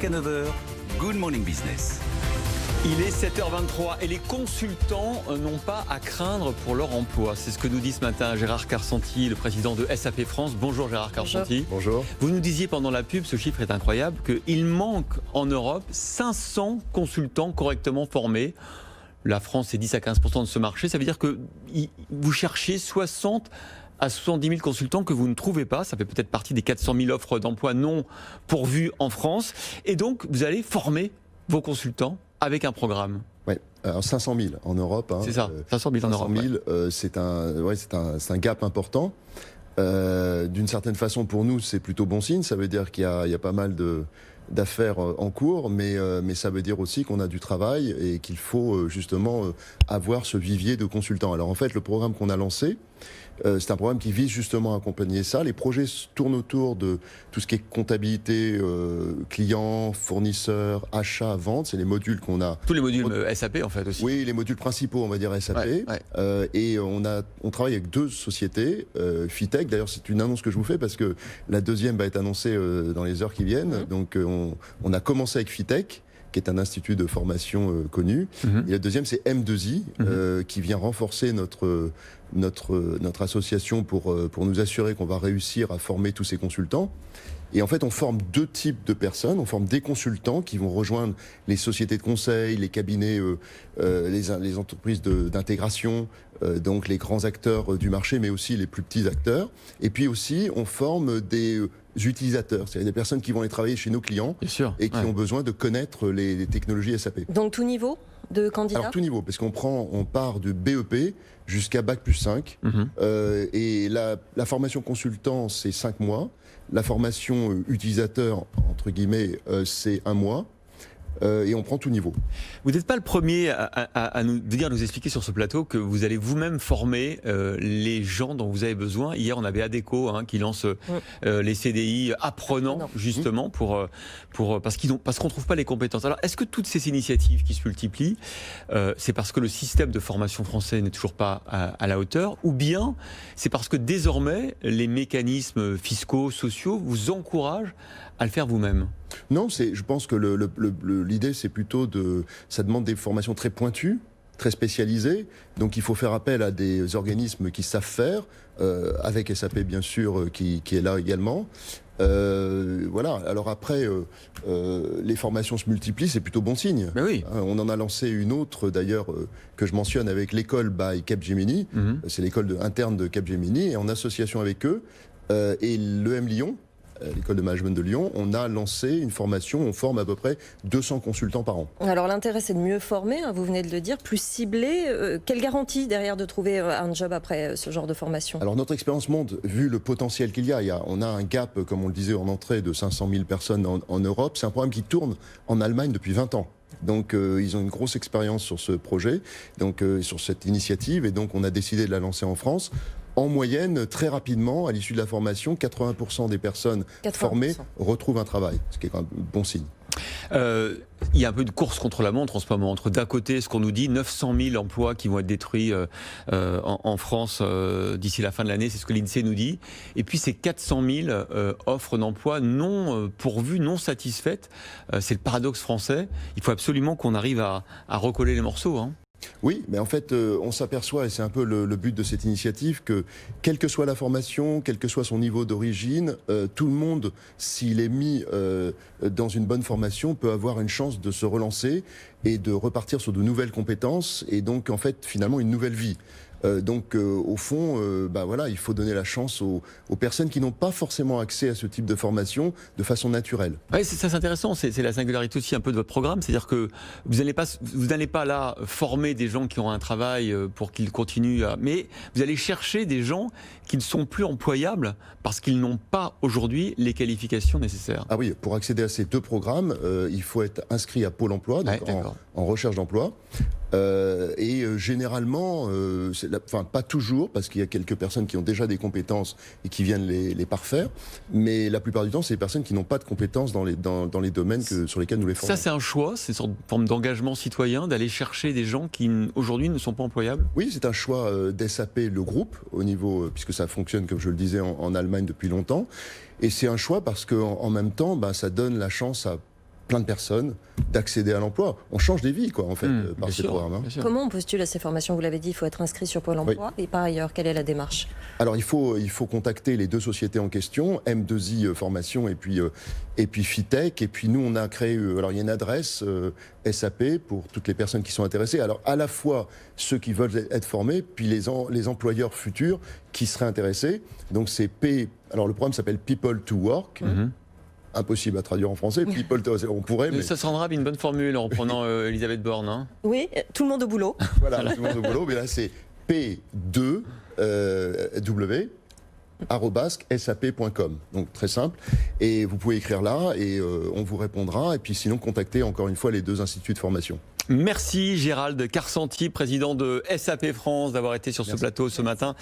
Jusqu'à 9h, Good Morning Business. Il est 7h23 et les consultants n'ont pas à craindre pour leur emploi. C'est ce que nous dit ce matin Gérard Carsenti, le président de SAP France. Bonjour Gérard Carsenti. Bonjour. Vous nous disiez pendant la pub, ce chiffre est incroyable, qu'il manque en Europe 500 consultants correctement formés. La France, c'est 10 à 15% de ce marché. Ça veut dire que vous cherchez 60 à 70 000 consultants que vous ne trouvez pas. Ça fait peut-être partie des 400 000 offres d'emploi non pourvues en France. Et donc, vous allez former vos consultants avec un programme. Oui, alors 500 000 en Europe. Hein, c'est ça, 500 000 en Europe. 500 000, c'est un gap important. D'une certaine façon, pour nous, c'est plutôt bon signe. Ça veut dire qu'il y a pas mal d'affaires en cours, mais ça veut dire aussi qu'on a du travail et qu'il faut justement avoir ce vivier de consultants. Alors en fait, le programme qu'on a lancé, c'est un programme qui vise justement à accompagner ça. Les projets tournent autour de tout ce qui est comptabilité, clients, fournisseurs, achats, ventes. C'est les modules qu'on a. Tous les modules SAP en fait aussi. Oui, les modules principaux, on va dire SAP. Ouais. Et on travaille avec deux sociétés, Fitech. D'ailleurs, c'est une annonce que je vous fais parce que la deuxième va être annoncée dans les heures qui viennent. Donc, on a commencé avec Fitech, qui est un institut de formation connu. Et la deuxième, c'est M2I, qui vient renforcer notre association pour nous assurer qu'on va réussir à former tous ces consultants. Et en fait, on forme deux types de personnes. On forme des consultants qui vont rejoindre les sociétés de conseil, les cabinets, les entreprises d'intégration, donc les grands acteurs du marché, mais aussi les plus petits acteurs. Et puis aussi, on forme des utilisateurs, c'est-à-dire des personnes qui vont aller travailler chez nos clients et qui ont besoin de connaître les technologies SAP. Donc tout niveau de candidats ? Alors tout niveau, parce on part du BEP jusqu'à Bac+5. Et la formation consultant, c'est 5 mois. La formation utilisateur, entre guillemets, c'est 1 mois. Et on prend tout niveau. Vous n'êtes pas le premier à nous expliquer sur ce plateau que vous allez vous-même former les gens dont vous avez besoin. Hier, on avait Adecco qui lance les CDI apprenants justement parce qu'on ne trouve pas les compétences. Alors, est-ce que toutes ces initiatives qui se multiplient, c'est parce que le système de formation français n'est toujours pas à la hauteur, ou bien c'est parce que désormais les mécanismes fiscaux, sociaux vous encouragent à le faire vous-même? Non, je pense que l'idée, c'est plutôt ça demande des formations très pointues, très spécialisées. Donc il faut faire appel à des organismes qui savent faire, avec SAP bien sûr, qui est là également. Voilà. Alors après, les formations se multiplient, c'est plutôt bon signe. Mais oui. On en a lancé une autre d'ailleurs que je mentionne avec l'école by Capgemini. C'est l'école interne de Capgemini, et en association avec eux et l'EM Lyon, l'école de management de Lyon, on a lancé une formation, on forme à peu près 200 consultants par an. Alors l'intérêt, c'est de mieux former, vous venez de le dire, plus ciblé. Quelle garantie derrière de trouver un job après ce genre de formation? Alors notre expérience montre, vu le potentiel qu'il y a, on a un gap, comme on le disait en entrée, de 500 000 personnes en Europe. C'est un programme qui tourne en Allemagne depuis 20 ans. Donc ils ont une grosse expérience sur ce projet, donc sur cette initiative, et donc on a décidé de la lancer en France. En moyenne, très rapidement, à l'issue de la formation, 80% des personnes formées retrouvent un travail, ce qui est quand même bon signe. Il y a un peu de course contre la montre en ce moment, entre d'un côté ce qu'on nous dit, 900 000 emplois qui vont être détruits en France d'ici la fin de l'année, c'est ce que l'INSEE nous dit, et puis ces 400 000 offres d'emploi non pourvues, non satisfaites. C'est le paradoxe français. Il faut absolument qu'on arrive à recoller les morceaux. Oui, mais en fait, on s'aperçoit, et c'est un peu le but de cette initiative, que quelle que soit la formation, quel que soit son niveau d'origine, tout le monde, s'il est mis dans une bonne formation, peut avoir une chance de se relancer et de repartir sur de nouvelles compétences, et donc en fait, finalement, une nouvelle vie. Donc au fond, voilà, il faut donner la chance aux personnes qui n'ont pas forcément accès à ce type de formation de façon naturelle. Oui, c'est intéressant, c'est la singularité aussi un peu de votre programme, c'est-à-dire que vous n'allez pas là former des gens qui ont un travail pour qu'ils continuent mais vous allez chercher des gens qui ne sont plus employables parce qu'ils n'ont pas aujourd'hui les qualifications nécessaires. Ah oui, pour accéder à ces deux programmes, il faut être inscrit à Pôle emploi, donc en recherche d'emploi. Et généralement, pas toujours, parce qu'il y a quelques personnes qui ont déjà des compétences et qui viennent les parfaire, mais la plupart du temps, c'est des personnes qui n'ont pas de compétences dans les domaines sur lesquels nous les formons. Ça, c'est un choix, c'est une sorte de forme d'engagement citoyen d'aller chercher des gens qui aujourd'hui ne sont pas employables? Oui, c'est un choix d'SAP, le groupe, au niveau, puisque ça fonctionne, comme je le disais, en Allemagne depuis longtemps. Et c'est un choix parce qu'en même temps, ça donne la chance à plein de personnes d'accéder à l'emploi. On change des vies, quoi, en fait, par ces programmes. Hein. Comment on postule à ces formations? Vous l'avez dit, il faut être inscrit sur Pôle emploi. Et par ailleurs, quelle est la démarche? Alors, il faut contacter les deux sociétés en question, M2I Formation et puis Fitech. Et puis, nous, on a créé... alors, il y a une adresse SAP pour toutes les personnes qui sont intéressées. Alors, à la fois ceux qui veulent être formés, puis les employeurs futurs qui seraient intéressés. Donc, c'est Alors, le programme s'appelle People to Work. Impossible à traduire en français. People to... On pourrait, mais... Ça Sandra, une bonne formule en reprenant Elisabeth Borne. Hein. Oui, tout le monde au boulot. Voilà, tout le monde au boulot. Mais là, c'est P2W @sap.com. Donc très simple. Et vous pouvez écrire là et on vous répondra. Et puis sinon, contactez encore une fois les deux instituts de formation. Merci Gérald Carsanti, président de SAP France, d'avoir été sur ce plateau ce matin.